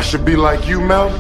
I should be like you, Mel.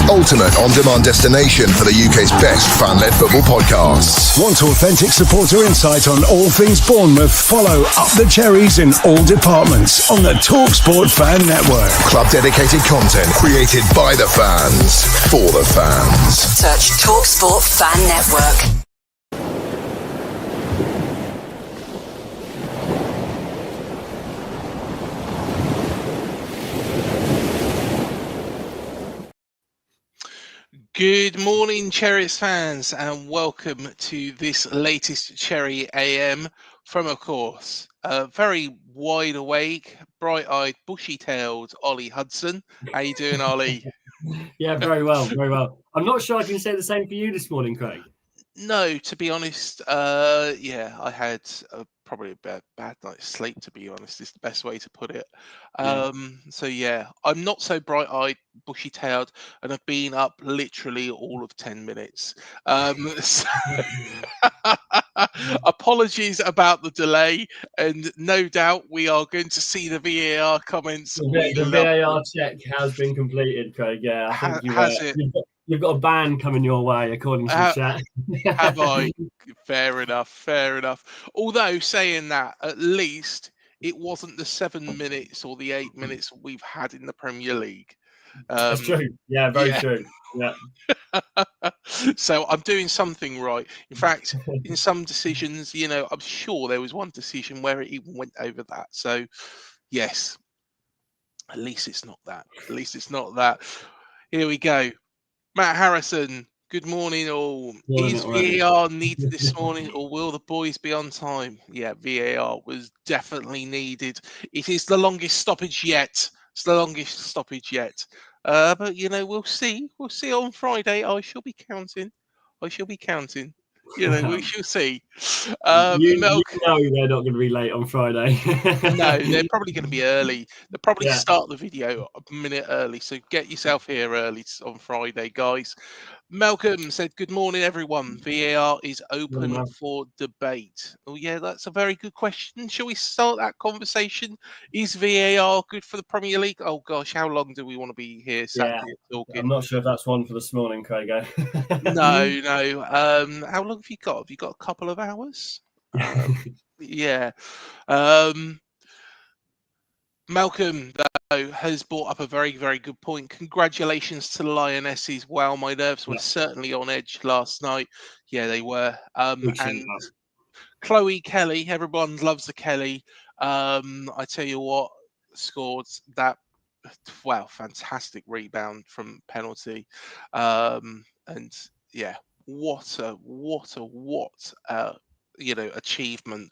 Ultimate on-demand destination for the UK's best fan-led football podcasts. Want authentic supporter insight on all things Bournemouth? Follow Up the Cherries in all departments on the TalkSport Fan Network. Club-dedicated content created by the fans, for the fans. Search TalkSport Fan Network. Good morning, Cherries fans, and welcome to this latest Cherry AM from, of course, a very wide awake, bright-eyed, bushy-tailed Ollie Hudson. How you doing, Ollie? Yeah, very well, very well. I'm not sure I can say the same for you this morning, Craig. No, to be honest, I had probably a bad night's sleep, to be honest, is the best way to put it. So yeah, I'm not so bright-eyed, bushy-tailed, and I've been up literally all of 10 minutes. So apologies about the delay, and no doubt we are going to see the VAR comments. The VAR check has been completed, Craig. Yeah, I think you've got a ban coming your way, according to the chat. Have I? Fair enough. Although, saying that, at least it wasn't the 7 minutes or the 8 minutes we've had in the Premier League. That's true. Yeah, very true. Yeah. So I'm doing something right. In fact, in some decisions, I'm sure there was one decision where it even went over that. So, yes, at least it's not that. Here we go. Matt Harrison, good morning all. Is VAR needed this morning, or will the boys be on time? Yeah, VAR was definitely needed. It is the longest stoppage yet. But we'll see. We'll see on Friday. I shall be counting. We shall see. You know they're not going to be late on Friday. No, they're probably going to be early. They'll probably start the video a minute early. So get yourself here early on Friday, guys. Malcolm said, good morning, everyone. VAR is open for debate. Oh, yeah, that's a very good question. Shall we start that conversation? Is VAR good for the Premier League? Oh, gosh, how long do we want to be here Saturday talking? I'm not sure if that's one for this morning, Craig. No. How long have you got? Have you got a couple of hours? Yeah. Malcolm, though, has brought up a very, very good point. Congratulations to the Lionesses. Wow, my nerves were certainly on edge last night. Yeah, they were. And Chloe Kelly, everyone loves the Kelly. I tell you what, scored that, fantastic rebound from penalty. And yeah, what achievement.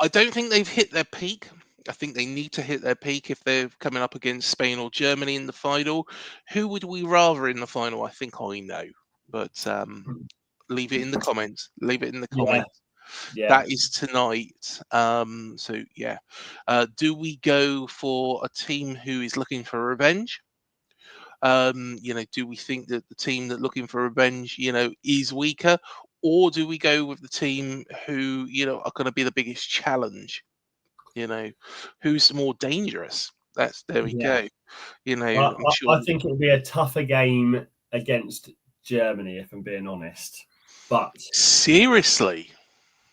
I don't think they've hit their peak. I think they need to hit their peak if they're coming up against Spain or Germany in the final. Who would we rather in the final? I think I know, but leave it in the comments. Yeah. That is tonight. Do we go for a team who is looking for revenge? Do we think that the team that looking for revenge, is weaker? Or do we go with the team who, are going to be the biggest challenge? Who's more dangerous? There we go. I think it'll be a tougher game against Germany, if I'm being honest. But seriously,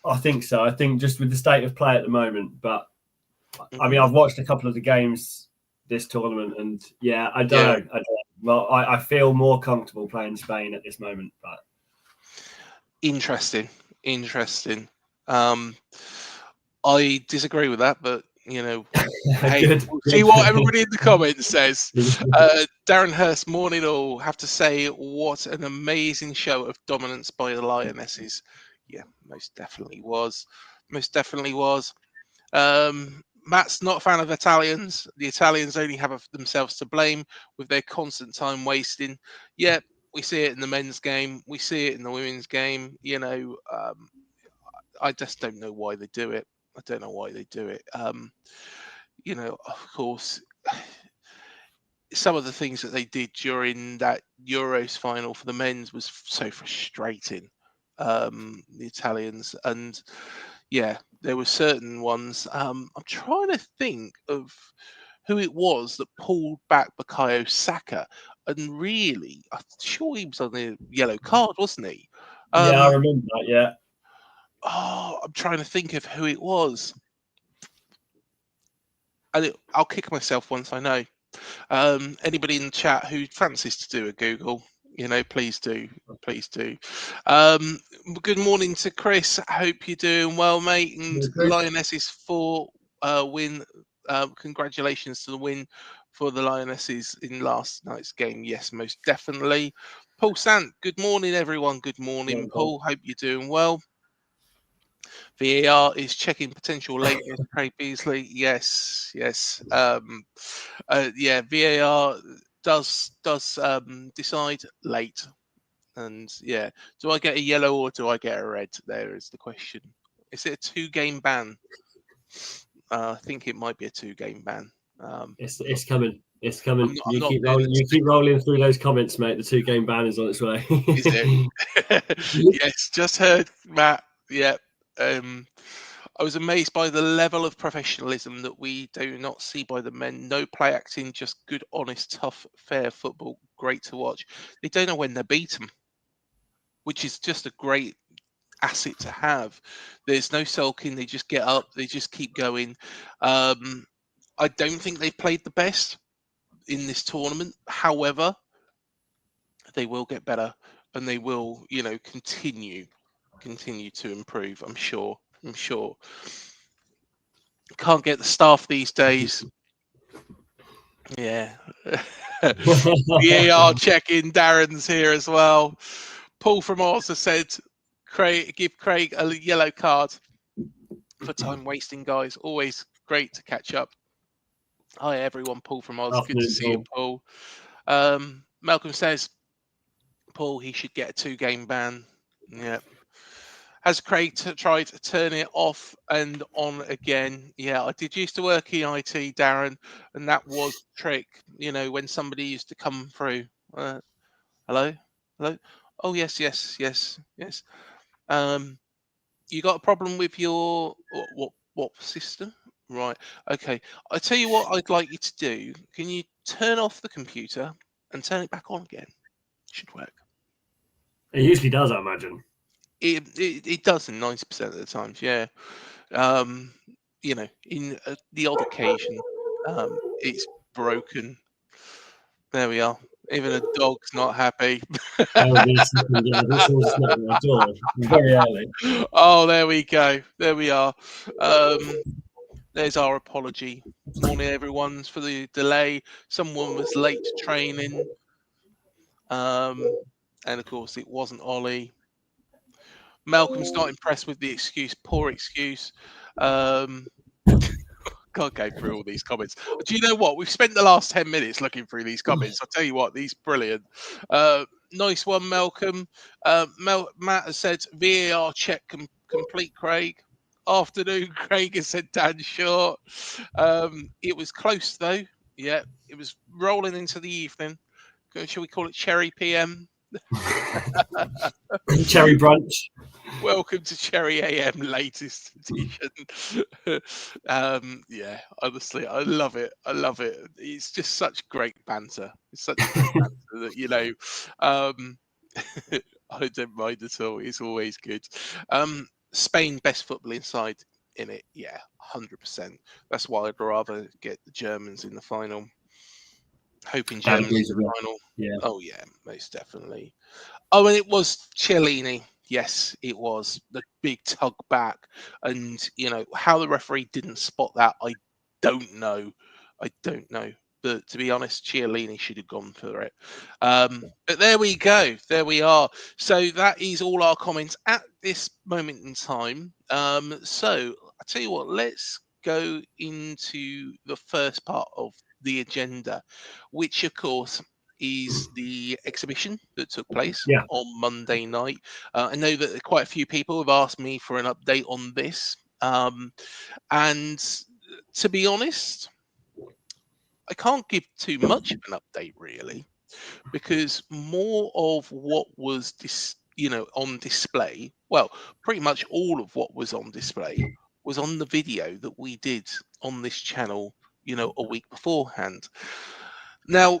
I think so. I think just with the state of play at the moment, but I mean, I've watched a couple of the games this tournament, and I don't know. Well, I feel more comfortable playing Spain at this moment, but interesting. I disagree with that, but hey, we'll see what everybody in the comments says. Darren Hurst, morning all. Have to say, what an amazing show of dominance by the Lionesses. Yeah, most definitely was. Matt's not a fan of Italians. The Italians only have themselves to blame with their constant time wasting. Yeah, we see it in the men's game. We see it in the women's game. I just don't know why they do it. Of course, some of the things that they did during that Euros final for the men's was so frustrating. The Italians, and there were certain ones. I'm trying to think of who it was that pulled back Bukayo Saka, and really, I'm sure he was on the yellow card, wasn't he? I remember that. Yeah. Oh, I'm trying to think of who it was. I'll kick myself once I know. Anybody in the chat who fancies to do a Google, please do. Good morning to Chris. I hope you're doing well, mate. And Lionesses 4 win. Congratulations to the win for the Lionesses in last night's game. Yes, most definitely. Paul Sant, good morning, everyone. Good morning, Paul. Hope you're doing well. VAR is checking potential lateness. Craig Beazley, yes. VAR does decide late, and do I get a yellow or do I get a red? There is the question. Is it a 2-game ban? I think it might be a 2-game ban. It's coming. It's coming. You keep rolling through those comments, mate. The 2-game ban is on its way. Is it? Yes, just heard, Matt. Yeah. I was amazed by the level of professionalism that we do not see by the men. No play acting, just good, honest, tough, fair football. Great to watch. They don't know when they beat them, which is just a great asset to have. There's no sulking. They just get up. They just keep going. I don't think they've played the best in this tournament. However, they will get better, and they will, continue to improve. I'm sure. Can't get the staff these days. Yeah. VAR check-in. Darren's here as well. Paul from Oz has said, give Craig a yellow card for time wasting, guys. Always great to catch up. Hi, everyone. Paul from Oz. Good to see you, Paul. Malcolm says, Paul, he should get a 2-game ban. Yeah. Has Craig tried to turn it off and on again? Yeah, I did used to work in IT, Darren, and that was the trick. When somebody used to come through. Hello? Oh, yes. You got a problem with your what system? Right. Okay. I tell you what I'd like you to do. Can you turn off the computer and turn it back on again? Should work. It usually does, I imagine. It does in 90% of the times, yeah. In the odd occasion, it's broken. There we are. Even a dog's not happy. Very early. Oh, there we go. There we are. There's our apology. Morning, everyone, for the delay. Someone was late to training. And of course, it wasn't Ollie. Malcolm's not impressed with the excuse. Poor excuse. Can't go through all these comments. Do you know what? We've spent the last 10 minutes looking through these comments. I'll tell you what, these brilliant. Nice one, Malcolm. Matt has said VAR check complete, Craig. Afternoon, Craig has said Dan Short. It was close, though. Yeah, it was rolling into the evening. Shall we call it Cherry PM? Cherry brunch. Welcome to Cherry AM latest edition. Honestly, I love it. It's just such great banter. It's such great banter that I don't mind at all. It's always good. Spain best football inside. in it. Yeah, 100%. That's why I'd rather get the Germans in the final. Hoping Germans in the final. Yeah. Oh yeah, most definitely. Oh, and it was Chiellini. Yes, it was the big tug back, and how the referee didn't spot that, I don't know. But to be honest, Chiellini should have gone for it. But there we go. There we are. So that is all our comments at this moment in time. So I tell you what, let's go into the first part of the agenda, which of course is the exhibition that took place Yeah. on Monday night. I know that quite a few people have asked me for an update on this. And to be honest, I can't give too much of an update really, because more of what was on display, well, pretty much all of what was on display was on the video that we did on this channel, a week beforehand. Now,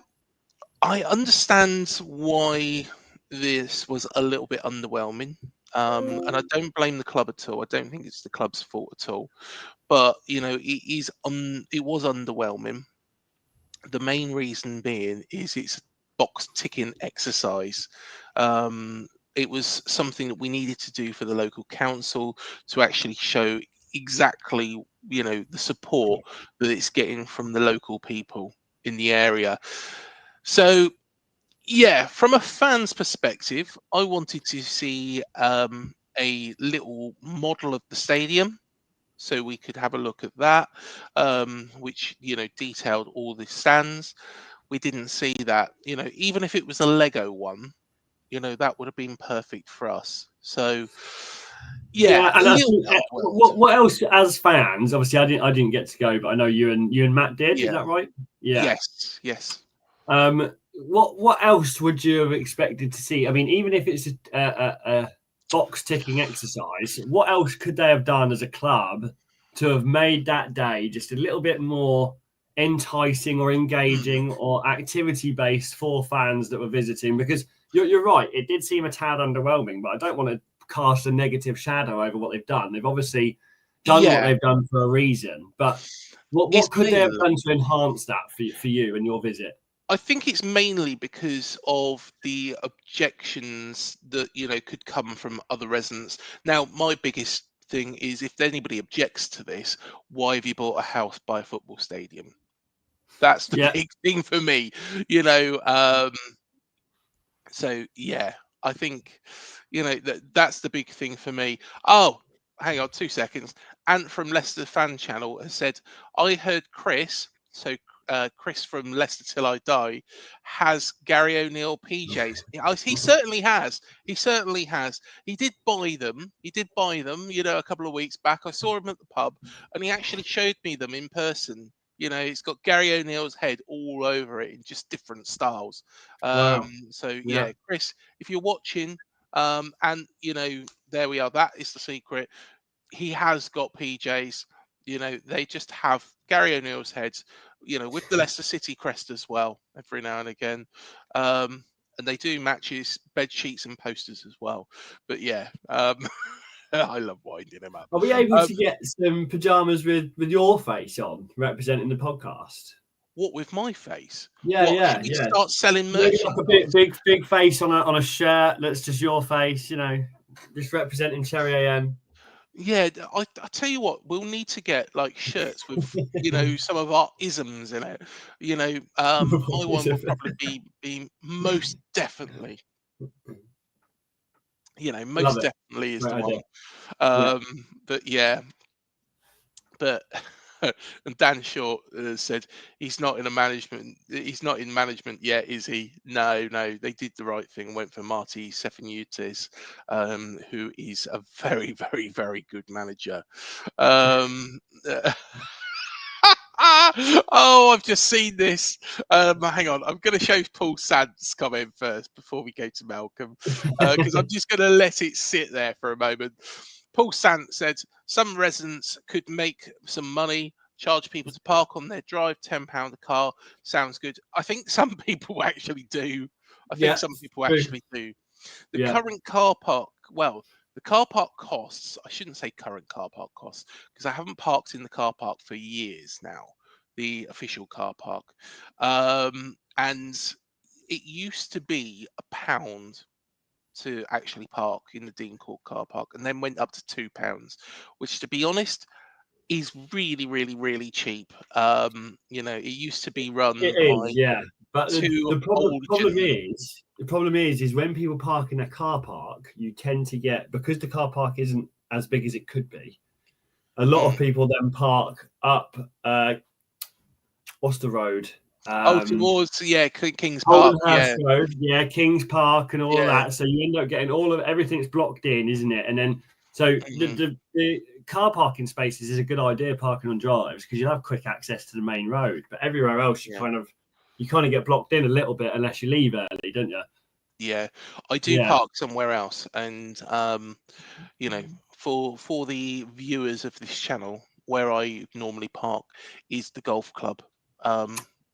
I understand why this was a little bit underwhelming. And I don't blame the club at all. I don't think it's the club's fault at all. But it was underwhelming. The main reason being is it's a box ticking exercise. It was something that we needed to do for the local council to actually show exactly, the support that it's getting from the local people in the area. So, yeah, from a fan's perspective, I wanted to see a little model of the stadium, so we could have a look at that, which detailed all the stands. We didn't see that. Even if it was a Lego one, that would have been perfect for us. So, yeah, And a I little think, bit underwhelmed. what else as fans? Obviously, I didn't get to go, but I know you and Matt did. Is Yeah. that right? Yeah. Yes. What else would you have expected to see? I mean, even if it's a box ticking exercise, what else could they have done as a club to have made that day just a little bit more enticing or engaging or activity based for fans that were visiting? Because you're right, it did seem a tad underwhelming, but I don't want to cast a negative shadow over what they've done. They've obviously done what they've done for a reason, but what could they have done to enhance that for you and your visit? I think it's mainly because of the objections that could come from other residents. Now, my biggest thing is, if anybody objects to this, why have you bought a house by a football stadium? That's the big thing for me, So yeah, I think that's the big thing for me. Oh, hang on 2 seconds. Ant from Leicester Fan Channel has said, I heard Chris, so Chris from Leicester Till I Die, has Gary O'Neill PJs. He certainly has. He certainly has. He did buy them. A couple of weeks back. I saw him at the pub, and he actually showed me them in person. It's got Gary O'Neill's head all over it in just different styles. Wow. So yeah, Chris, if you're watching, and there we are. That is the secret. He has got PJs. They just have Gary O'Neill's heads. With the Leicester City crest as well, every now and again. And they do matches, bed sheets, and posters as well. But yeah, I love winding him up. Are we able to get some pajamas with your face on, representing the podcast? What, with my face? Yeah. Start selling Maybe merchandise. like a big face on a shirt that's just your face, just representing Cherry AM. Yeah, I tell you what, we'll need to get like shirts with some of our isms in it. My one will probably be most definitely. Most definitely is the one. But yeah, but and Dan Short said he's not in management yet, is he? No, they did the right thing, went for Marty Stefanutis, who is a very, very, very good manager. Oh, I've just seen this. Hang on, I'm going to show Paul Sand's comment first before we go to Malcolm, because I'm just going to let it sit there for a moment. Paul Sant said some residents could make some money, charge people to park on their drive, £10 a car. Sounds good. I think some people actually do. The current car park, well, The car park costs, I shouldn't say current car park costs, because I haven't parked in the car park for years now, the official car park. And it used to be £1 to actually park in the Dean Court car park, and then went up to £2, which, to be honest, is really, really, really cheap. It used to be run It is, by yeah. But two the old problem gentlemen. is when people park in a car park, you tend to get, because the car park isn't as big as it could be. A lot of people then park up. What's the road? Towards Kings Park. Holdenhurst Road, yeah, Kings Park, and all Yeah. that. So you end up getting everything's blocked in, isn't it? And then the car parking spaces is a good idea, parking on drives, because you'll have quick access to the main road. But everywhere else, you kind of get blocked in a little bit unless you leave early, don't you? Yeah, I do park somewhere else, and for the viewers of this channel, where I normally park is the golf club,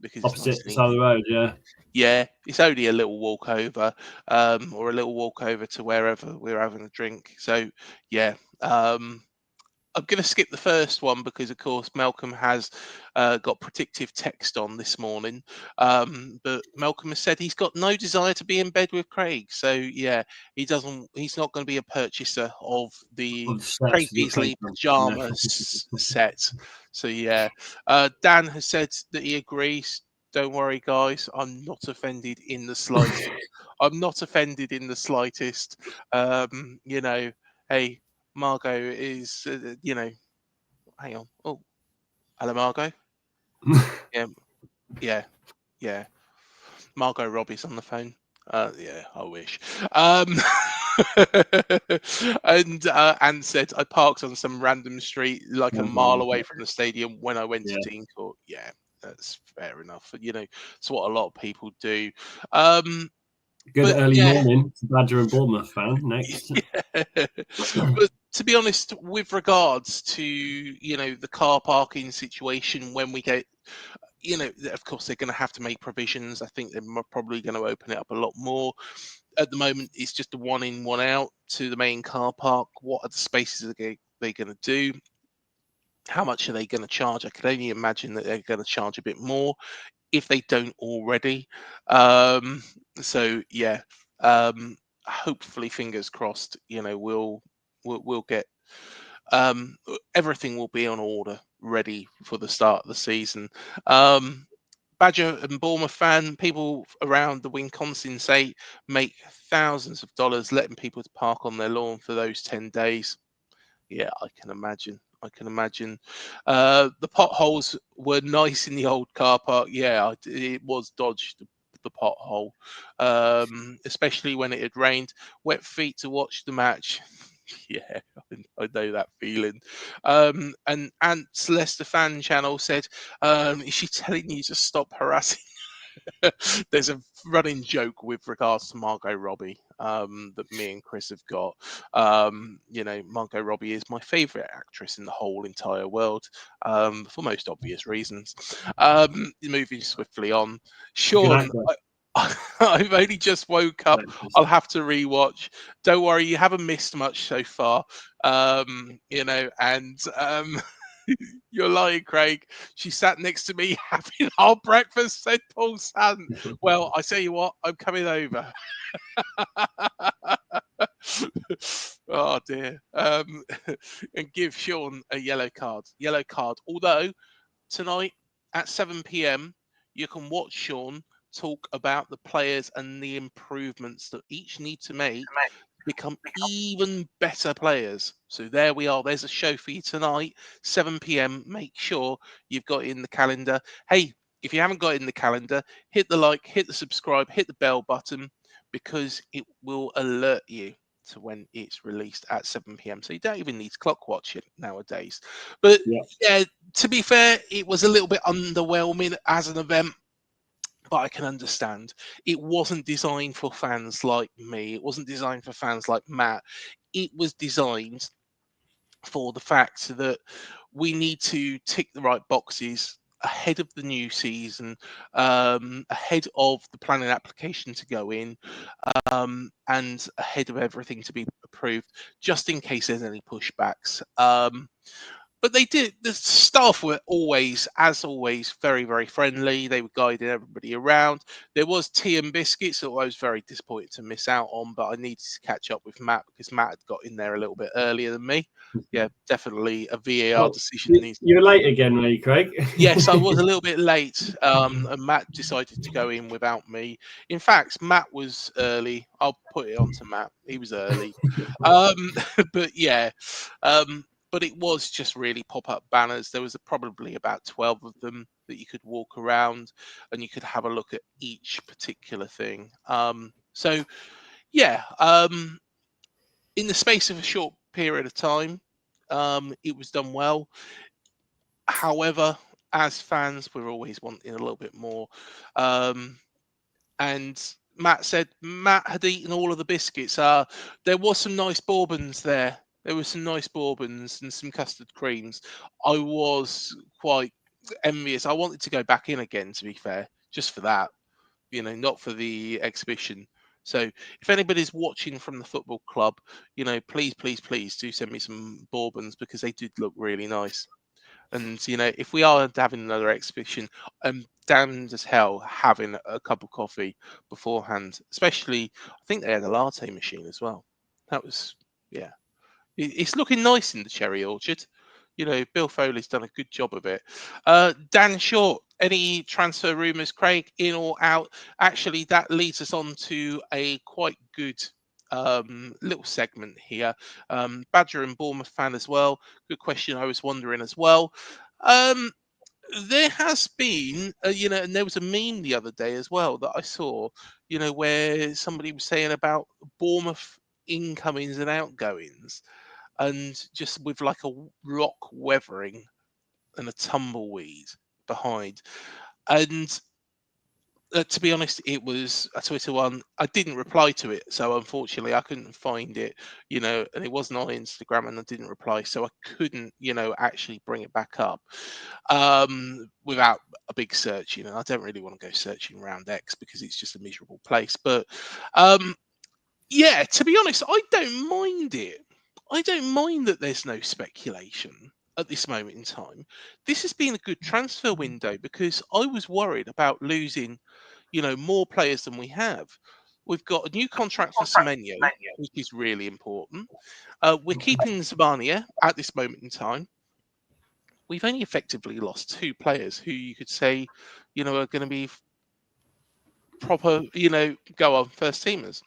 because it's Opposite nice and side of easy. the road, yeah. Yeah, it's only a little walk over, or a little walk over to wherever we're having a drink. So yeah, I'm going to skip the first one because, of course, Malcolm has got predictive text on this morning. But Malcolm has said he's got no desire to be in bed with Craig. So yeah, he's not going to be a purchaser of the Craig Beazley pajamas set. So yeah, Dan has said that he agrees. Don't worry, guys. I'm not offended in the slightest. I'm not offended in the slightest. Hey, Margot is, hang on. Oh, hello, Margot. Yeah. Margot Robbie's on the phone. Yeah, I wish. And Anne said I parked on some random street like a mile away from the stadium when I went to Dean Court. Yeah, that's fair enough. It's what a lot of people do. Good early morning to Badger and Bournemouth fan next. But to be honest, with regards to the car parking situation, when we get, of course they're going to have to make provisions. I think they're probably going to open it up a lot more. At the moment, it's just a one in, one out to the main car park. What are the spaces they going to do? How much are they going to charge? I could only imagine that they're going to charge a bit more if they don't already. So yeah, hopefully, fingers crossed. We'll get everything will be on order, ready for the start of the season. Badger and Bournemouth fan, people around the Wisconsin state make thousands of dollars letting people to park on their lawn for those 10 days. Yeah, I can imagine. The potholes were nice in the old car park. Yeah, it was dodged, the pothole, especially when it had rained. Wet feet to watch the match. Yeah, I know that feeling. And Aunt Celeste fan channel said, is she telling you to stop harassing? There's a running joke with regards to Margot Robbie that me and Chris have got. Margot Robbie is my favourite actress in the whole entire world, for most obvious reasons. Moving swiftly on, Sean. I've only just woke up. I'll have to rewatch. Don't worry, you haven't missed much so far. And you're lying, Craig. She sat next to me having our breakfast, said Paul Sand. Well, I tell you what, I'm coming over. Oh dear. And give Sean a yellow card. Although tonight at 7 p.m. you can watch Sean talk about the players and the improvements that each need to make to become even better players. So there we are. There's a show for you tonight, 7 p.m. Make sure you've got it in the calendar. Hey, if you haven't got it in the calendar, hit the like, hit the subscribe, hit the bell button, because it will alert you to when it's released at 7 p.m. So you don't even need to clock watch it nowadays. But yeah, to be fair, it was a little bit underwhelming as an event. But I can understand. It wasn't designed for fans like me. It wasn't designed for fans like Matt. It was designed for the fact that we need to tick the right boxes ahead of the new season, ahead of the planning application to go in, and ahead of everything to be approved, just in case there's any pushbacks. But they did. The staff were always, as always, very, very friendly. They were guiding everybody around. There was tea and biscuits that I was very disappointed to miss out on, but I needed to catch up with Matt because Matt had got in there a little bit earlier than me. Yeah, definitely a VAR decision needs. You're late again, are you, Craig? Yes, I was a little bit late, and Matt decided to go in without me. In fact, Matt was early. I'll put it on to Matt. He was early. But yeah, but it was just really pop-up banners. There was probably about 12 of them that you could walk around, and you could have a look at each particular thing. So yeah, in the space of a short period of time, it was done well. However, as fans, we're always wanting a little bit more. And Matt said Matt had eaten all of the biscuits. There was some nice bourbons there. There were some nice bourbons and some custard creams. I was quite envious. I wanted to go back in again, to be fair, just for that, not for the exhibition. So if anybody's watching from the football club, please, please, please do send me some bourbons because they did look really nice. And if we are having another exhibition, I'm damned as hell having a cup of coffee beforehand. Especially, I think they had a latte machine as well. That was, yeah. It's looking nice in the Cherry Orchard. Bill Foley's done a good job of it. Dan Short, any transfer rumours, Craig, in or out? Actually, that leads us on to a quite good little segment here. Badger and Bournemouth fan as well. Good question. I was wondering as well. There has been, and there was a meme the other day as well that I saw, where somebody was saying about Bournemouth incomings and outgoings, and just with like a rock weathering and a tumbleweed behind. And to be honest, it was a Twitter one. I didn't reply to it, so unfortunately I couldn't find it, and it wasn't on Instagram, and I didn't reply, so I couldn't, actually bring it back up without a big search. I don't really want to go searching around X because it's just a miserable place. But yeah, to be honest, I don't mind it. I don't mind that there's no speculation at this moment in time. This has been a good transfer window because I was worried about losing, more players than we have. We've got a new contract for Semenyo, which is really important. We're keeping Zabania at this moment in time. We've only effectively lost 2 players who you could say, are going to be proper, go on first teamers.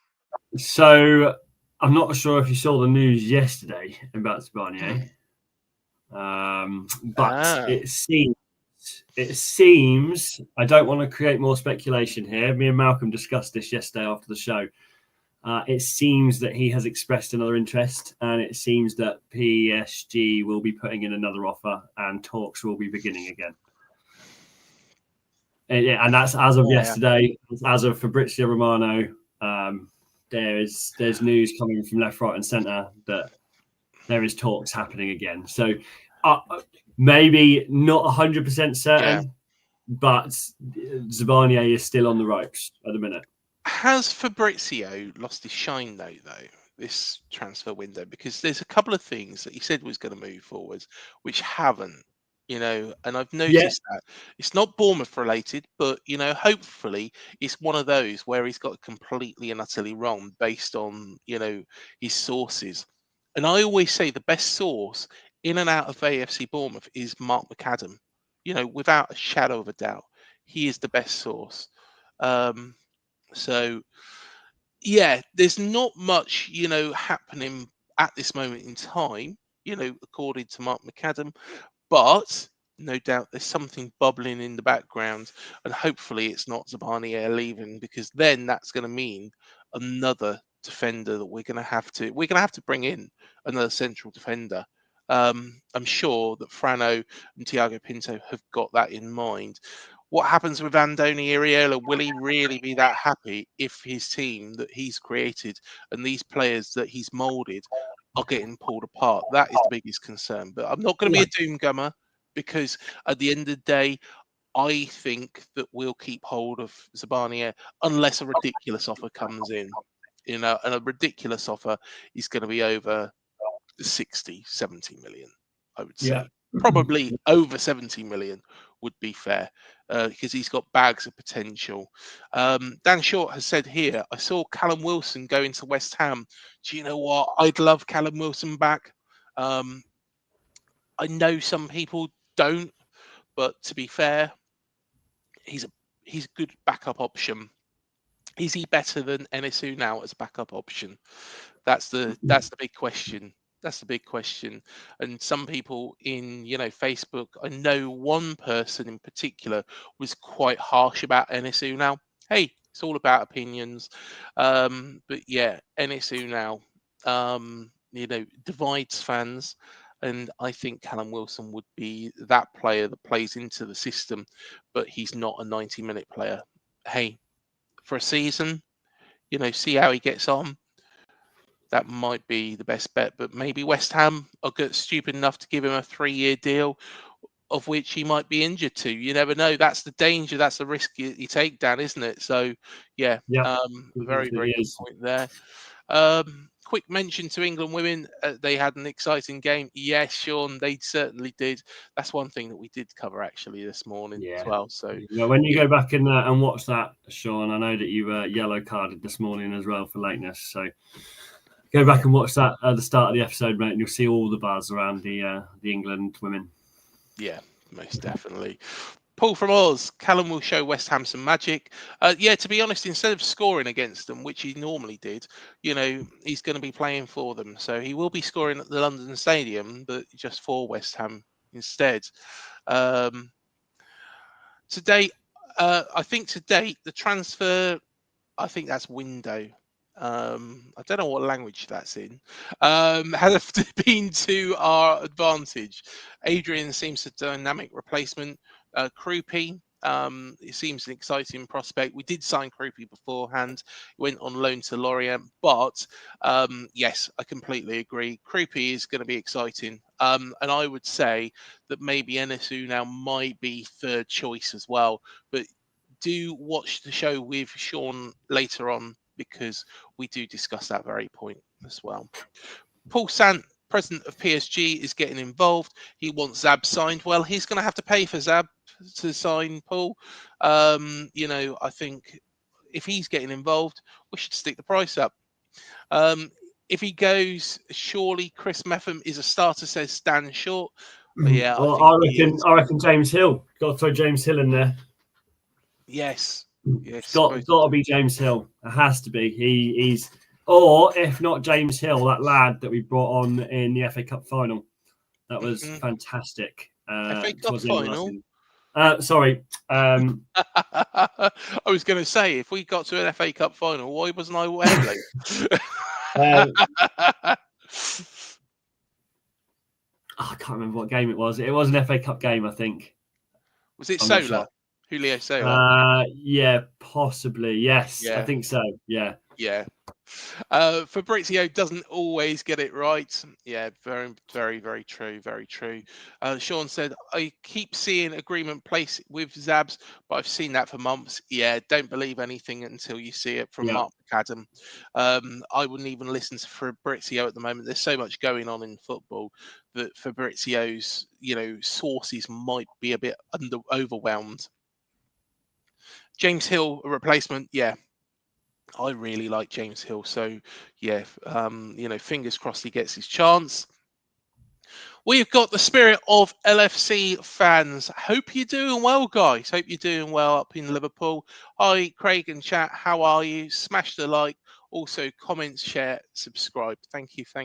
So I'm not sure if you saw the news yesterday about Zabania, but it seems I don't want to create more speculation here. Me and Malcolm discussed this yesterday after the show. It seems that he has expressed another interest, and it seems that PSG will be putting in another offer, and talks will be beginning again. And that's as of yesterday. As of Fabrizio Romano, there's news coming from left, right, and centre that there is talks happening again. So maybe not 100% certain, but Zabania is still on the ropes at the minute. Has Fabrizio lost his shine though, this transfer window? Because there's a couple of things that he said was going to move forward, which haven't, and I've noticed that. It's not Bournemouth related, but, hopefully it's one of those where he's got completely and utterly wrong based on, his sources. And I always say the best source in and out of AFC Bournemouth is Mark McAdam. Without a shadow of a doubt, he is the best source. So, yeah, there's not much, happening at this moment in time, according to Mark McAdam, but no doubt there's something bubbling in the background, and hopefully it's not Zabania leaving, because then that's going to mean another defender that we're going to have to bring in, another central defender. I'm sure that Frano and Thiago Pinto have got that in mind. What happens with Andoni Iraola? Will he really be that happy if his team that he's created and these players that he's moulded are getting pulled apart? That is the biggest concern. But I'm not going to be a doomgummer, because at the end of the day, I think that we'll keep hold of Zabania unless a ridiculous offer comes in. And a ridiculous offer is going to be over 60, 70 million, I would say. Yeah. Probably over 70 million would be fair, because he's got bags of potential. Dan Short has said here, I saw Callum Wilson go into West Ham. Do you know what? I'd love Callum Wilson back. I know some people don't, but to be fair, he's a good backup option. Is he better than NSU now as a backup option? That's the big question. That's the big question. And some people in Facebook, I know one person in particular was quite harsh about NSU now. Hey, it's all about opinions. But yeah, NSU now, divides fans. And I think Callum Wilson would be that player that plays into the system, but he's not a 90-minute player. Hey, for a season, see how he gets on. That might be the best bet, but maybe West Ham are stupid enough to give him a 3-year deal, of which he might be injured to. You never know. That's the danger. That's the risk you take, Dan, isn't it? So, yeah, very, very good point there. Quick mention to England women. They had an exciting game. Yes, Sean, they certainly did. That's one thing that we did cover actually this morning as well. So when you go back and watch that, Sean, I know that you were yellow carded this morning as well for lateness. So go back and watch that at the start of the episode, mate, and you'll see all the buzz around the England women. Yeah, most definitely. Paul from Oz, Callum will show West Ham some magic. To be honest, instead of scoring against them, which he normally did, he's going to be playing for them. So he will be scoring at the London Stadium, but just for West Ham instead. Today, I think to date, the transfer, I think that's window. I don't know what language that's in, has been to our advantage. Adrian seems a dynamic replacement. Krupi, it seems an exciting prospect. We did sign Krupi beforehand. He went on loan to Lorient, but yes, I completely agree. Krupi is going to be exciting. And I would say that maybe NSU now might be third choice as well. But do watch the show with Sean later on, because we do discuss that very point as well. Paul Sant, president of PSG, is getting involved. He wants Zab signed. Well, he's going to have to pay for Zab to sign Paul. I think if he's getting involved, we should stick the price up. If he goes, surely Chris Metham is a starter, says Stan Short. But yeah, I reckon James Hill. Got to throw James Hill in there. Yes. Got to be James Hill. It has to be. He's, or if not James Hill, that lad that we brought on in the FA Cup final. That was fantastic. FA Cup final? Sorry. I was going to say, if we got to an FA Cup final, why wasn't I Wembley? I can't remember what game it was. It was an FA Cup game, I think. Was it Sola? Julio Sola? Yeah, possibly. Yes, I think so. Yeah. Fabrizio doesn't always get it right. Yeah, very, very, very true. Very true. Sean said, I keep seeing agreement placed with Zabs, but I've seen that for months. Yeah, don't believe anything until you see it from Mark McAdam. I wouldn't even listen to Fabrizio at the moment. There's so much going on in football that Fabrizio's, sources might be a bit overwhelmed. James Hill, a replacement, I really like James Hill. So, fingers crossed he gets his chance. We've got the spirit of LFC fans. Hope you're doing well, guys. Hope you're doing well up in Liverpool. Hi, Craig and chat. How are you? Smash the like. Also, comment, share, subscribe. Thank you for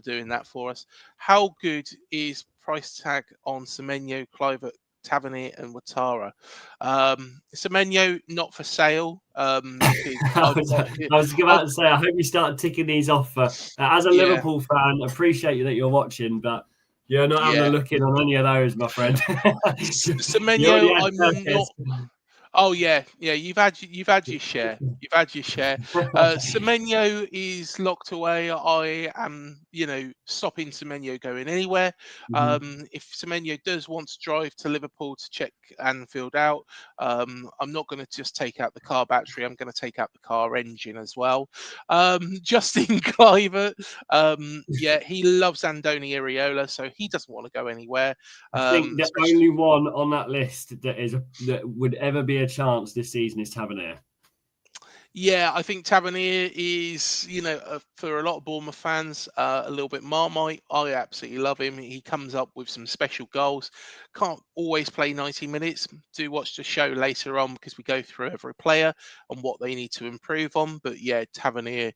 doing that for us. How good is price tag on Semenyo, Clivert, Tavernier and Ouattara? Semenyo not for sale. I was about to say, I hope you start ticking these off. As a Liverpool fan, appreciate that you're watching, but you're not having a look in on any of those, my friend. Semenyo, Oh yeah. You've had your share. You've had your share. Semenyo is locked away. I am, stopping Semenyo going anywhere. If Semenyo does want to drive to Liverpool to check Anfield out, I'm not going to just take out the car battery. I'm going to take out the car engine as well. Justin Clivert, he loves Andoni Iraola, so he doesn't want to go anywhere. I think the only one on that list that would ever be a chance this season is Tavernier. Yeah, I think Tavernier is, for a lot of Bournemouth fans, a little bit Marmite. I absolutely love him. He comes up with some special goals. Can't always play 90 minutes. Do watch the show later on because we go through every player and what they need to improve on. But yeah, Tavernier,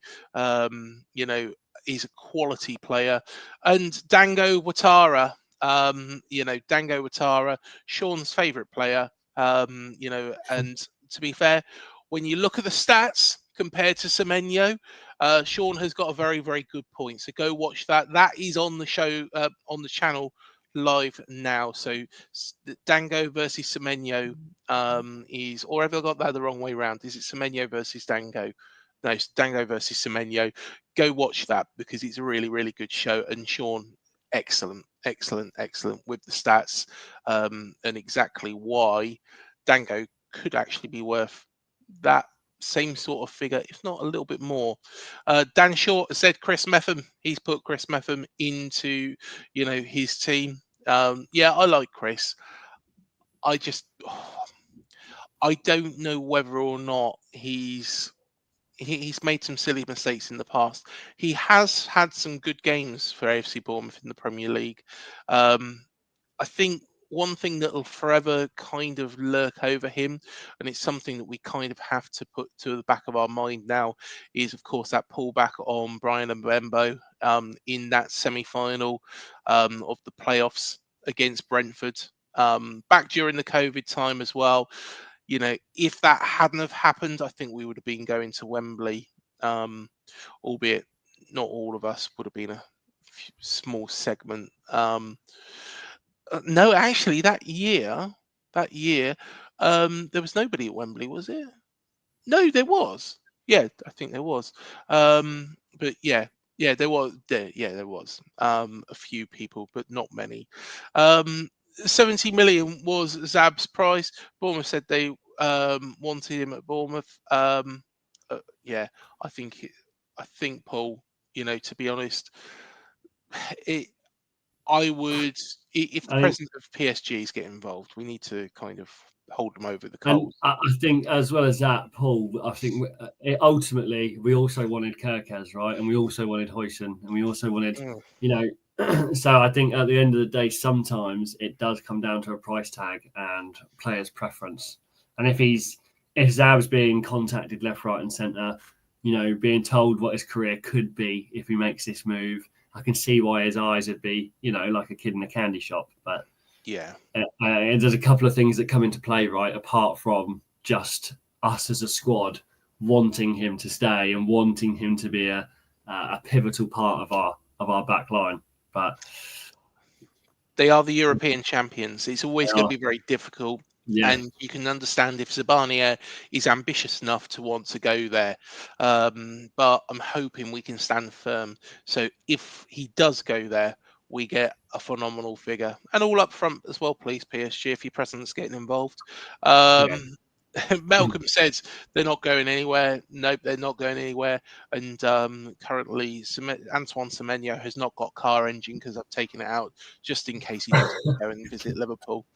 he's a quality player. And Dango Ouattara, Dango Ouattara, Sean's favourite player, and to be fair, when you look at the stats compared to Semenyo, Sean has got a very, very good point. So go watch that. That is on the show, on the channel live now. So Dango versus Semenyo is, or have I got that the wrong way around? Is it Semenyo versus Dango? No, it's Dango versus Semenyo. Go watch that because it's a really, really good show. And Sean, excellent with the stats and exactly why Dango could actually be worth that same sort of figure, if not a little bit more. Dan Short said Chris Metham. He's put Chris Metham into, his team. I like Chris. I don't know whether or not he's made some silly mistakes in the past. He has had some good games for AFC Bournemouth in the Premier League. I think one thing that will forever kind of lurk over him, and it's something that we kind of have to put to the back of our mind now, is of course that pullback on Brian Mbembo in that semi-final of the playoffs against Brentford back during the COVID time as well. If that hadn't have happened, I think we would have been going to Wembley, albeit not all of us would have been a small segment. No, actually, that year, there was nobody at Wembley, was it? No, there was. Yeah, I think there was. But there was. There was a few people, but not many. 70 million was Zab's price. Bournemouth said they wanted him at Bournemouth. I think Paul. To be honest, I would, if the president of PSG is getting involved, we need to kind of hold them over the coals. And I think, as well as that, Paul, I think ultimately we also wanted Kirkaz, right? And we also wanted Huijsen, and we also wanted, so I think at the end of the day, sometimes it does come down to a price tag and player's preference. And if Zab's being contacted left, right, and centre, being told what his career could be if he makes this move, I can see why his eyes would be, like a kid in a candy shop. But yeah, there's a couple of things that come into play, right? Apart from just us as a squad wanting him to stay and wanting him to be a pivotal part of our back line. But they are the European champions. It's always going to be very difficult. Yeah. And you can understand if Zabania is ambitious enough to want to go there. But I'm hoping we can stand firm. So if he does go there, we get a phenomenal figure. And all up front as well, please, PSG, if your president's getting involved. Malcolm says they're not going anywhere. Nope, they're not going anywhere. And currently, Antoine Semenyo has not got car engine because I've taken it out just in case he does go and visit Liverpool.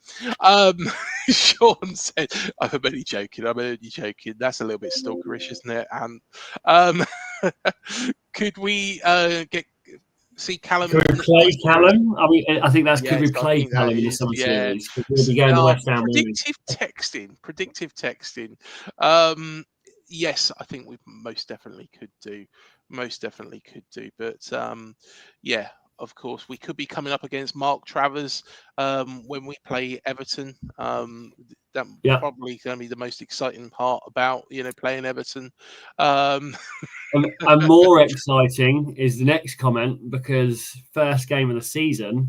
Sean said, I'm only joking. That's a little bit stalkerish, isn't it? And could we see Callum? Could we play Callum? I mean, I think that's could we play Callum in the summer series? We'll be going to West Ham. Predictive texting. Yes, I think we most definitely could do. But of course, we could be coming up against Mark Travers when we play Everton. That's probably going to be the most exciting part about playing Everton. And more exciting is the next comment, because first game of the season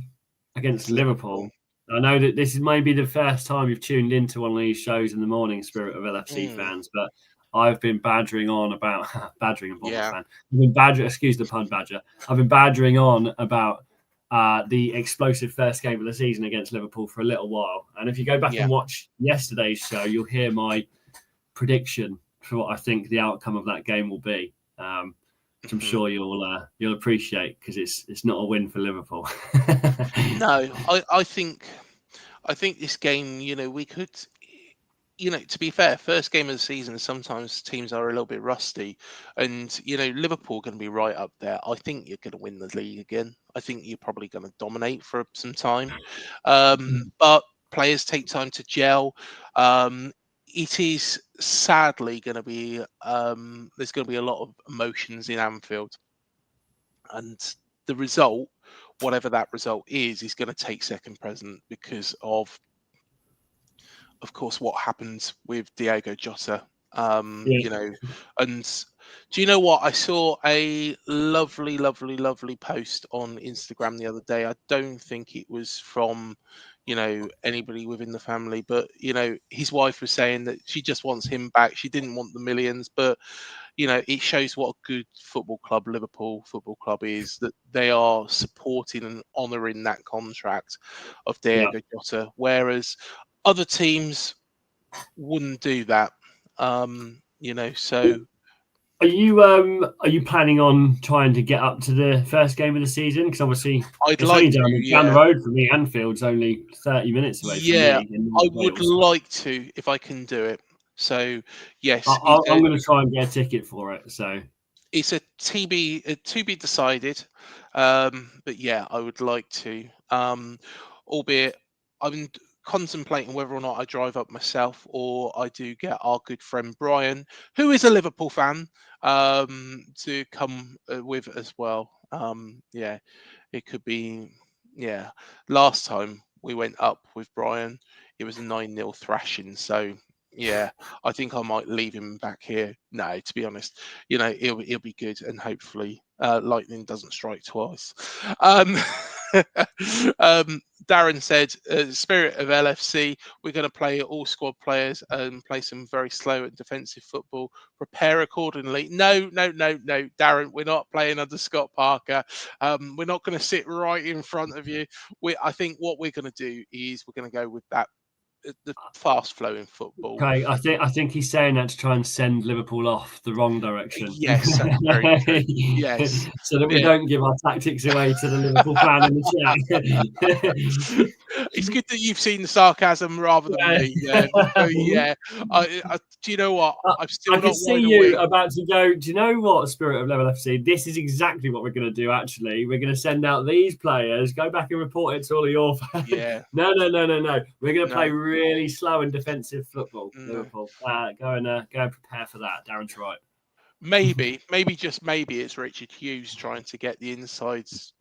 against Liverpool. I know that this is maybe the first time you've tuned into one of these shows in the morning, Spirit of LFC fans, but I've been badgering on about badgering a Bournemouth fan. I've been badgering, excuse the pun, badger. I've been badgering on about the explosive first game of the season against Liverpool for a little while. And if you go back and watch yesterday's show, you'll hear my prediction for what I think the outcome of that game will be. Which I'm sure you'll appreciate, because it's not a win for Liverpool. No, I think this game, we could, to be fair, first game of the season, sometimes teams are a little bit rusty, and Liverpool are going to be right up there. I think you're going to win the league again. I think you're probably going to dominate for some time, but players take time to gel. It is sadly going to be there's going to be a lot of emotions in Anfield, and the result, whatever that result is going to take second present because of course, what happened with Diego Jota. And do you know what? I saw a lovely, lovely, lovely post on Instagram the other day. I don't think it was from, anybody within the family, but, his wife was saying that she just wants him back. She didn't want the millions, but, it shows what a good football club Liverpool Football Club is, that they are supporting and honouring that contract of Diego Jota, whereas other teams wouldn't do that. So are you planning on trying to get up to the first game of the season? Because obviously I'd it's like only down the road from me. Anfield's only 30 minutes away from me. I would like to, if I can do it. So yes, I'm going to try and get a ticket for it. So it's to be decided. But yeah, I would like to. Albeit I'm contemplating whether or not I drive up myself, or I do get our good friend Brian, who is a Liverpool fan, to come with as well. It could be. Yeah, last time we went up with Brian, it was a 9-0 thrashing. So yeah, I think I might leave him back here. No, to be honest, he'll be good, and hopefully lightning doesn't strike twice. Darren said, spirit of LFC, we're going to play all squad players and play some very slow and defensive football. Prepare accordingly. No, Darren, we're not playing under Scott Parker. We're not going to sit right in front of you. I think what we're going to do is we're going to go with the fast flowing football. Okay, I think he's saying that to try and send Liverpool off the wrong direction. Yes, that's very true. Yes, so that we don't give our tactics away to the Liverpool fan in the chat. It's good that you've seen the sarcasm rather than me. Do you know what? I'm still I can see you about to go. Do you know what, Spirit of Level FC? This is exactly what we're going to do. Actually, we're going to send out these players. Go back and report it to all of your fans. Yeah. No. We're going to play really slow and defensive football. Liverpool. Go and prepare for that. Darren's right. Maybe just maybe it's Richard Hughes trying to get the insides,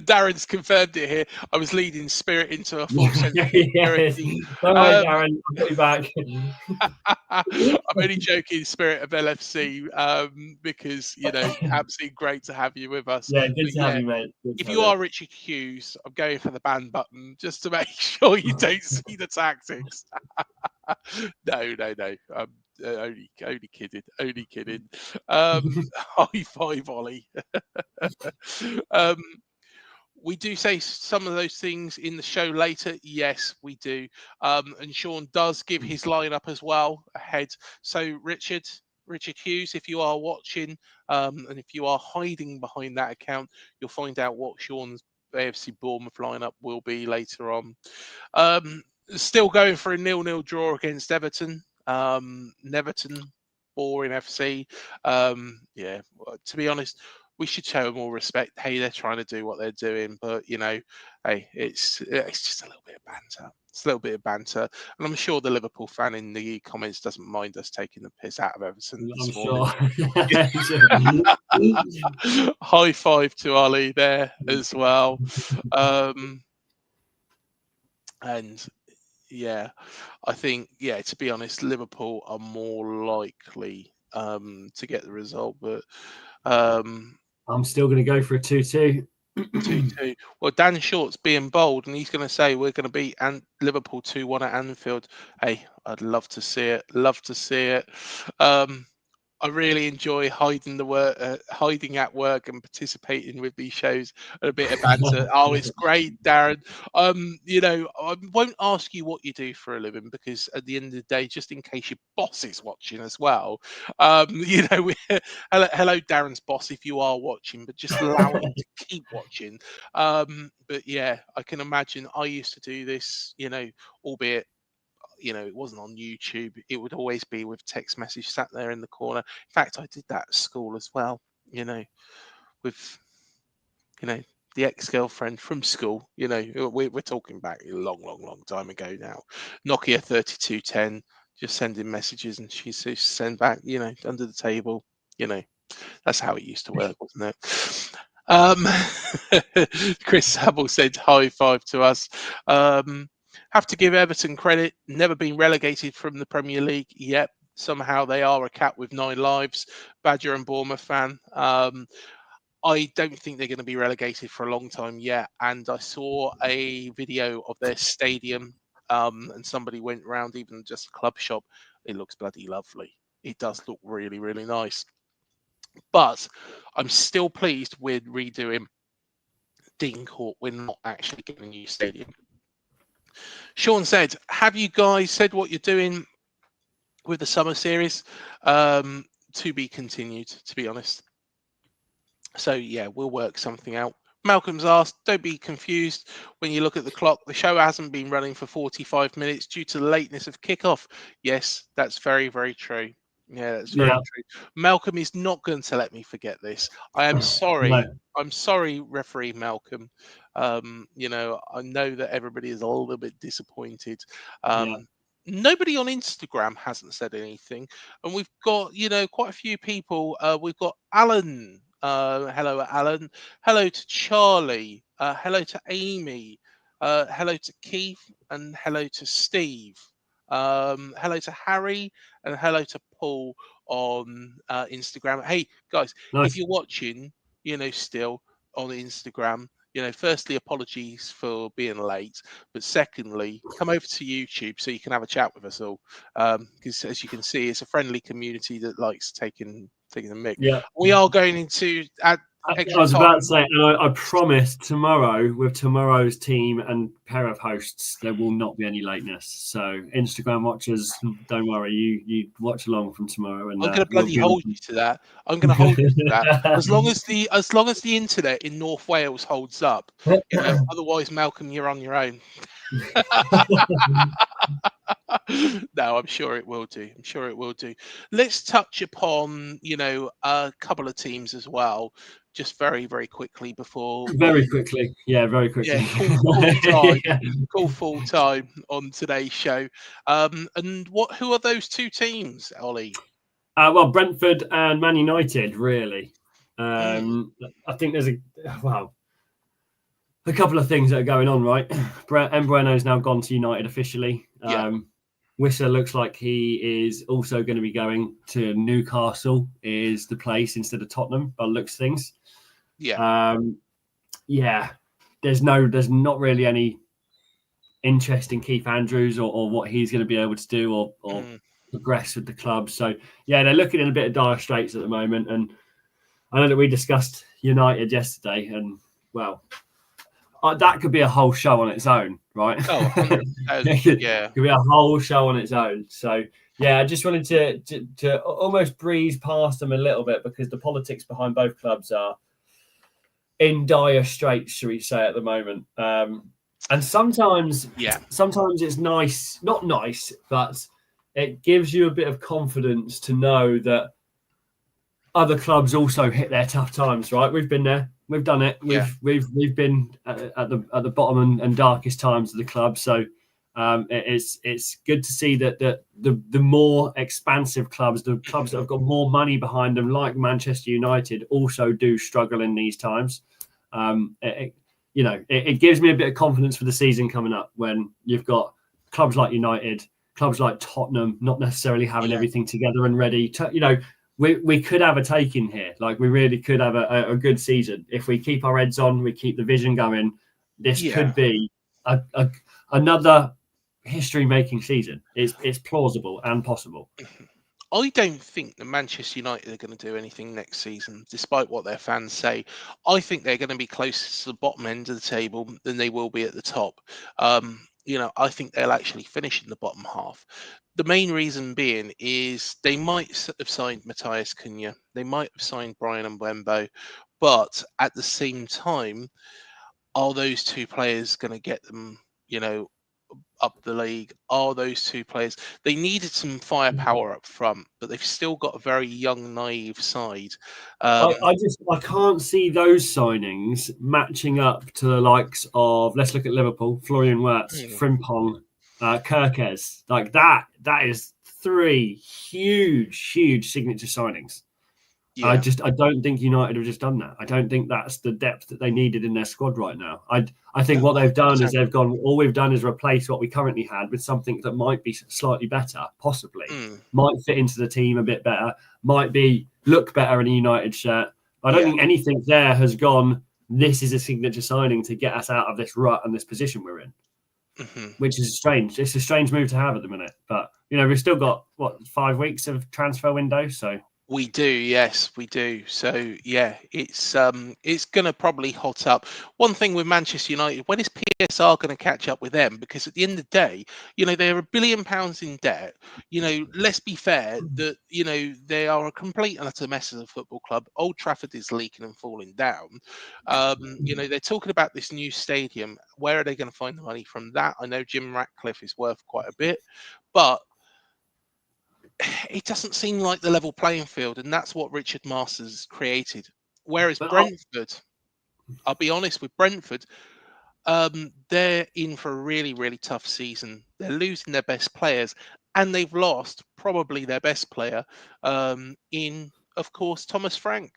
Darren's confirmed it here. I was leading Spirit into a false sense of security. Don't worry, Darren, I'll be back. I'm only joking, Spirit of LFC, because absolutely great to have you with us. Yeah, good to have you, mate. If you are Richard Hughes, I'm going for the ban button just to make sure you don't see the tactics. No. Only kidding. High five, Ollie. We do say some of those things in the show later. Yes, we do. And Sean does give his lineup as well ahead. So Richard Hughes, if you are watching, and if you are hiding behind that account, you'll find out what Sean's AFC Bournemouth lineup will be later on. Still going for a 0-0 draw against Everton. Neverton, boring FC. To be honest, we should show them more respect. Hey, they're trying to do what they're doing, but hey, it's just a little bit of banter. It's a little bit of banter, and I'm sure the Liverpool fan in the comments doesn't mind us taking the piss out of Everton this morning. High five to Ollie there as well, and. Yeah, I think, to be honest, Liverpool are more likely to get the result, but I'm still going to go for a 2-2. 2-2. Well, Dan Short's being bold, and he's going to say we're going to beat Liverpool 2-1 at Anfield. Hey, I'd love to see it. Love to see it. I really enjoy hiding at work and participating with these shows and a bit of banter. Oh, it's great, Darren. I won't ask you what you do for a living because at the end of the day, just in case your boss is watching as well, hello, Darren's boss, if you are watching, but just allow him to keep watching. But yeah, I can imagine I used to do this, albeit it wasn't on YouTube. It would always be with text message sat there in the corner. In fact, I did that at school as well, with, the ex-girlfriend from school. We're talking back a long, long, long time ago now. Nokia 3210, just sending messages and she says send back, under the table. That's how it used to work, wasn't it? Chris Hubble said high five to us. Have to give Everton credit. Never been relegated from the Premier League yet. Somehow they are a cat with 9 lives. Badger and Bournemouth fan. I don't think they're going to be relegated for a long time yet. And I saw a video of their stadium, and somebody went around even just a club shop. It looks bloody lovely. It does look really, really nice. But I'm still pleased with redoing Dean Court. We're not actually getting a new stadium. Sean said, have you guys said what you're doing with the summer series? To be continued, to be honest. So, yeah, we'll work something out. Malcolm's asked, don't be confused when you look at the clock. The show hasn't been running for 45 minutes due to the lateness of kickoff. Yes, that's very, very true. Yeah, that's very true. Malcolm is not going to let me forget this. I am sorry. No. I'm sorry, referee Malcolm. I know that everybody is a little bit disappointed. Nobody on Instagram hasn't said anything. And we've got, quite a few people. We've got Alan. Hello, Alan. Hello to Charlie. Hello to Amy. Hello to Keith. And hello to Steve. Hello to Harry. And hello to Paul on Instagram. Hey, guys, if you're watching, still on Instagram, firstly, apologies for being late, but secondly, come over to YouTube so you can have a chat with us all. Because as you can see, it's a friendly community that likes taking the mic. Yeah. We are going into I was about to say, and I promise tomorrow, with tomorrow's team and pair of hosts, there will not be any lateness. So Instagram watchers, don't worry, you watch along from tomorrow. And I'm going to bloody hold you to that. I'm going to hold you to that. As long as the internet in North Wales holds up. Otherwise, Malcolm, you're on your own. No, I'm sure it will do. Let's touch upon, a couple of teams as well, just very, very quickly before. Very quickly. Call full time on today's show. And who are those two teams, Ollie? Well, Brentford and Man United, really. I think there's a couple of things that are going on, right? Mbueno's now gone to United officially. Wissa looks like he is also going to be going to Newcastle is the place instead of Tottenham by the looks of things. There's not really any interest in Keith Andrews or what he's going to be able to do or progress with the club. So they're looking in a bit of dire straits at the moment. And I know that we discussed United yesterday, and that could be a whole show on its own, right? Oh, it could be a whole show on its own. So, I just wanted to almost breeze past them a little bit because the politics behind both clubs are in dire straits, shall we say, at the moment. And sometimes it's nice, not nice, but it gives you a bit of confidence to know that other clubs also hit their tough times, right? We've been there. We've done it. We've been at the bottom and darkest times of the club. So it's good to see that the more expansive clubs, the clubs that have got more money behind them, like Manchester United, also do struggle in these times. It gives me a bit of confidence for the season coming up when you've got clubs like United, clubs like Tottenham, not necessarily having everything together and ready. we could have a take in here. Like, we really could have a good season if we keep our heads on, we keep the vision going. This could be another history-making season. It's plausible and possible. I don't think that Manchester United are going to do anything next season, despite what their fans say. I think they're going to be closer to the bottom end of the table than they will be at the top. I think they'll actually finish in the bottom half. The main reason being is they might have signed Matthias Cunha, they might have signed Brian Mbembo, but at the same time, are those two players going to get them, up the league? Are those two players? They needed some firepower up front, but they've still got a very young, naive side. I can't see those signings matching up to the likes of, let's look at Liverpool, Florian Wirtz, Frimpong, Kirkes. Like that is three huge signature signings. Yeah. I don't think United have just done that. I don't think that's the depth that they needed in their squad right now. I think what they've done is all we've done is replace what we currently had with something that might be slightly better, possibly. Might fit into the team a bit better, might look better in a United shirt. I don't think anything there has gone, this is a signature signing to get us out of this rut and this position we're in. Which is strange. It's a strange move to have at the minute. But, we've still got, 5 weeks of transfer window, so... We do, yes, we do. So yeah, it's going to probably hot up. One thing with Manchester United, when is PSR going to catch up with them? Because at the end of the day, they're £1 billion in debt. Let's be fair that they are a complete and utter mess as a football club. Old Trafford is leaking and falling down. They're talking about this new stadium. Where are they going to find the money from that? I know Jim Ratcliffe is worth quite a bit, but it doesn't seem like the level playing field, and that's what Richard Masters created. Whereas Brentford, I'll be honest with Brentford, they're in for a really, really tough season. They're losing their best players, and they've lost probably their best player in, of course, Thomas Frank.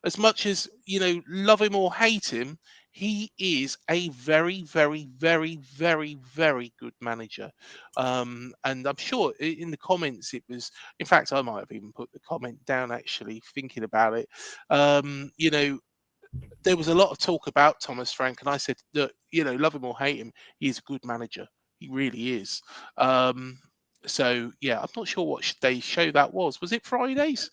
As much as, love him or hate him, he is a very, very, very, very, very good manager. And I'm sure in the comments it was, in fact, I might have even put the comment down actually, thinking about it. There was a lot of talk about Thomas Frank, and I said that, love him or hate him, he's a good manager. He really is. So, yeah, I'm not sure what day show that was. Was it Fridays?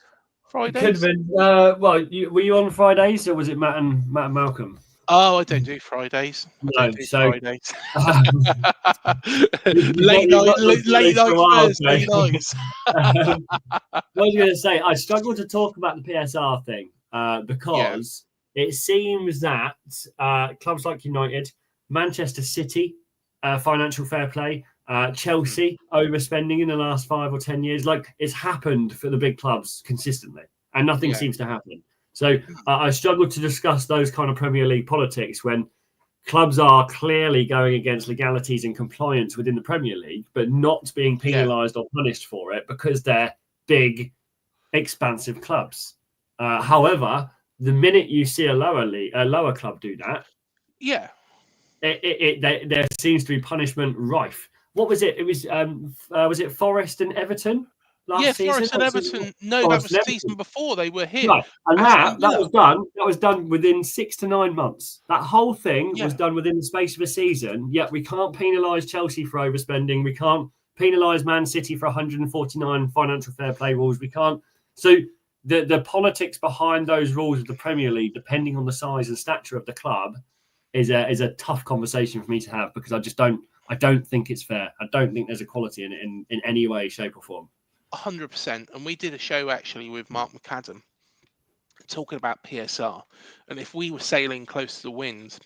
Could have been. Were you on Fridays, or was it Matt and Malcolm? Oh, I don't do Fridays. Fridays. Late night Thursday nights. What I was going to say, I struggle to talk about the PSR thing because it seems that clubs like United, Manchester City, financial fair play, Chelsea overspending in the last 5 or 10 years, like it's happened for the big clubs consistently, and nothing seems to happen. So I struggle to discuss those kind of Premier League politics when clubs are clearly going against legalities and compliance within the Premier League, but not being penalised or punished for it because they're big, expansive clubs. However, the minute you see a lower club do that, there seems to be punishment rife. What was it? It was it Forest and Everton? Forest and Everton. No, that was the season before they were here. Right. And that was done within 6 to 9 months. That whole thing was done within the space of a season. Yet we can't penalise Chelsea for overspending. We can't penalise Man City for 149 financial fair play rules. We can't. So the politics behind those rules of the Premier League, depending on the size and stature of the club, is a tough conversation for me to have because I don't think it's fair. I don't think there's equality in it in any way, shape, or form. 100%. And we did a show actually with Mark McAdam talking about PSR, and if we were sailing close to the wind,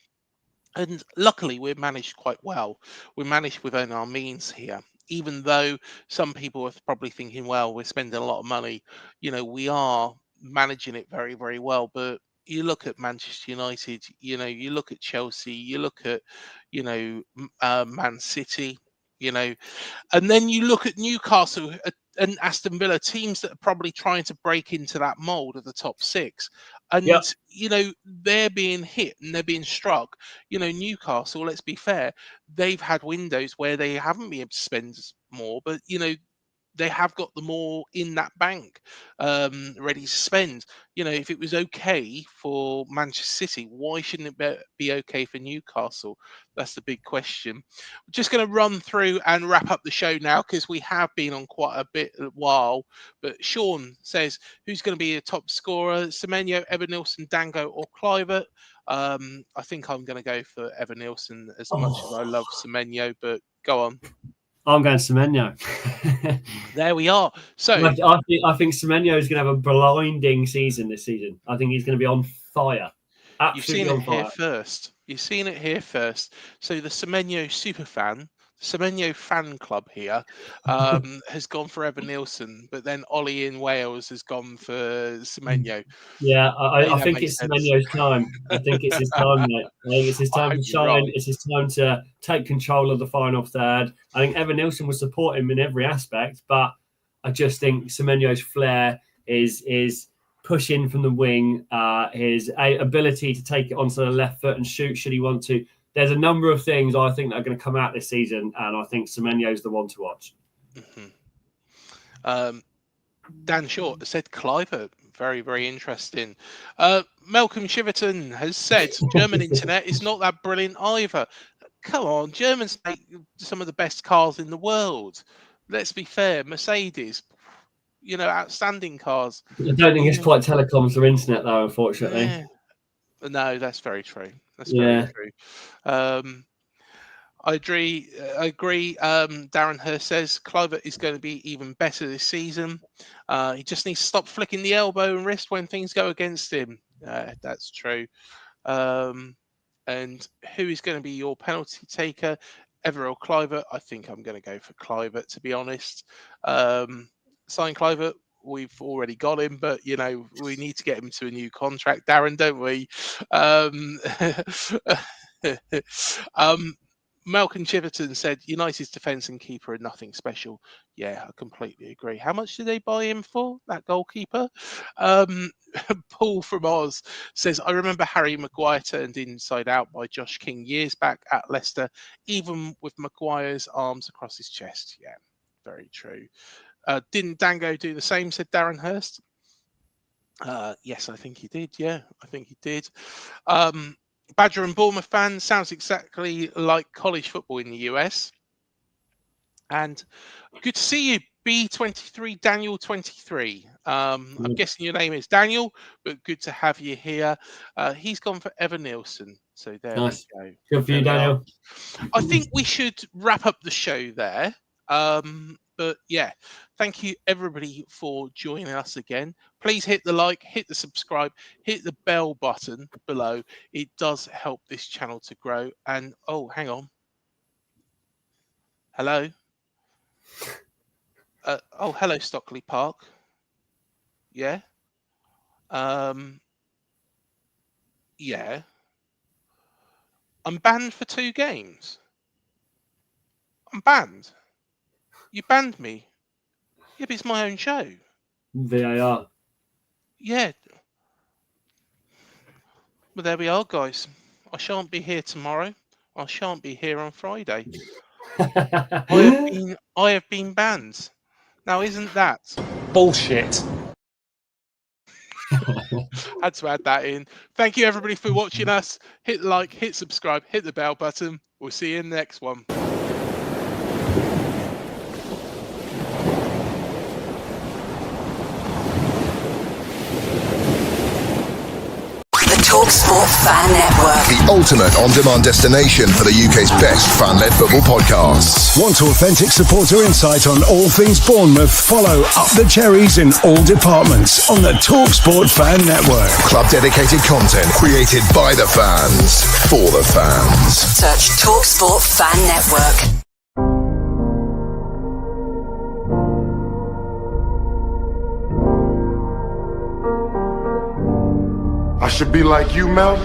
and luckily we're managed quite well. We're managed within our means here, even though some people are probably thinking, well, we're spending a lot of money. We are managing it very, very well. But you look at Manchester United, you look at Chelsea, you look at, Man City, and then you look at Newcastle and Aston Villa, teams that are probably trying to break into that mold of the top 6. And, they're being hit and they're being struck. Newcastle, let's be fair, they've had windows where they haven't been able to spend more, but, they have got the more in that bank, ready to spend. If it was okay for Manchester City, why shouldn't it be okay for Newcastle? That's the big question. We're just going to run through and wrap up the show now, because we have been on quite a while. But Sean says, who's going to be a top scorer? Semenyo, Evanilson, Dango, or Kluivert? I think I'm going to go for Evanilson, as much as I love Semenyo, but go on. I'm going Semenyo. There we are. So I think Semenyo is going to have a blinding season this season. I think he's going to be on fire. Absolutely on fire. You've seen it here first. So the Semenyo superfan, Semenyo fan club here, has gone for Evanilson, but then Ollie in Wales has gone for Semenyo. Yeah, I think it's Semenyo's time. I think it's his time, mate. I think it's his time to shine. Right. It's his time to take control of the final third. I think Evanilson will support him in every aspect, but I just think Semenyo's flair is pushing from the wing, his ability to take it onto the left foot and shoot should he want to. There's a number of things I think that are going to come out this season, and I think Semenyo's the one to watch. Mm-hmm. Dan Short said Kluivert. Very, very interesting. Malcolm Shiverton has said German internet is not that brilliant either. Come on, Germans make some of the best cars in the world. Let's be fair. Mercedes, outstanding cars. I don't think it's quite telecoms or internet, though, unfortunately. Yeah. No, that's very true. That's very true. I agree. Darren Hurst says Kluivert is going to be even better this season. He just needs to stop flicking the elbow and wrist when things go against him. That's true. And who is going to be your penalty taker? Ever or Kluivert? I think I'm going to go for Kluivert, to be honest. Sign Kluivert. We've already got him, but we need to get him to a new contract, Darren, don't we? Malcolm Chiverton said United's defence and keeper are nothing special. Yeah, I completely agree. How much did they buy him for, that goalkeeper? Paul from Oz says, I remember Harry Maguire turned inside out by Josh King years back at Leicester, even with Maguire's arms across his chest. Yeah, very true. Didn't Dango do the same, said Darren Hurst? Yes, I think he did. Yeah, I think he did. Badger and Bournemouth fans, sounds exactly like college football in the US. And good to see you, B23 Daniel 23. I'm guessing your name is Daniel, but good to have you here. He's gone for Evanilson. So there we go. Good for you, Daniel. I think we should wrap up the show there. But yeah, thank you everybody for joining us again. Please hit the like, hit the subscribe, hit the bell button below. It does help this channel to grow. And oh, hang on. Hello. Hello, Stockley Park. Yeah. Yeah. I'm banned for 2 games. I'm banned. You banned me. Yeah, but it's my own show. VAR. Yeah. Well, there we are, guys. I shan't be here tomorrow. I shan't be here on Friday. I have been banned. Now, isn't that bullshit? Had to add that in. Thank you, everybody, for watching us. Hit like, hit subscribe, hit the bell button. We'll see you in the next one. TalkSport Fan Network. The ultimate on-demand destination for the UK's best fan-led football podcasts. Want authentic supporter insight on all things Bournemouth? Follow Up the Cherries in all departments on the TalkSport Fan Network. Club-dedicated content created by the fans, for the fans. Search TalkSport Fan Network. I should be like you, Mel.